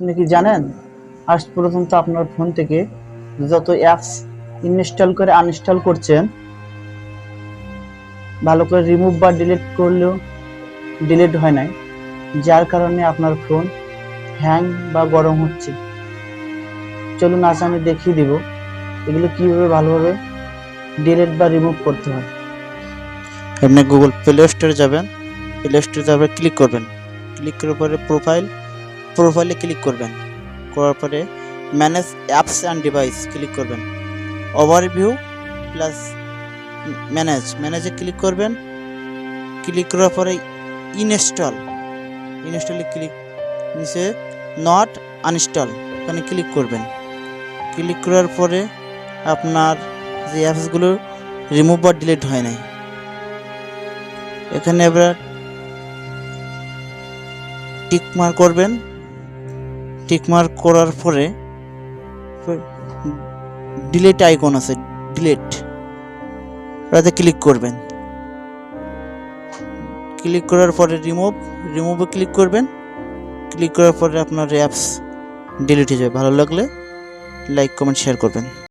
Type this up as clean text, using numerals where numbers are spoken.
আপনি কি জানেন, আজ পর্যন্ত আপনার ফোন থেকে যত অ্যাপস ইনস্টল করে আনইনস্টল করছেন, ভালো করে রিমুভ বা ডিলিট করলেও ডিলিট হয় নাই, যার কারণে আপনার ফোন হ্যাং বা গরম হচ্ছে। চলুন আজ আমি দেখিয়ে দিব এগুলো কিভাবে ভালোভাবে ডিলিট বা রিমুভ করতে হয়। আপনি গুগল প্লে স্টোরে যাবেন, প্লে স্টোরে তারপরে ক্লিক করবেন, ক্লিক করার পরে প্রোফাইলে ক্লিক করবেন, করার পরে manage apps and device click করবেন, ওভারভিউ প্লাস ম্যানেজে ক্লিক করবেন, ক্লিক করার পরে ইনস্টলে ক্লিক, নিচে নট আনইনস্টল এখানে ক্লিক করবেন। ক্লিক করার পরে আপনার যে অ্যাপসগুলো রিমুভ বা ডিলিট হয় নাই, এখানে এবার টিকমার্ক করবেন। টিকমার্ক করার পরে ডিলিট আইকন আছে, ডিলিট ওটাতে ক্লিক করবেন। ক্লিক করার পরে রিমুভে ক্লিক করবেন। ক্লিক করার পরে আপনার অ্যাপস ডিলিট হয়ে যাবে। ভালো লাগলে লাইক কমেন্ট শেয়ার করবেন।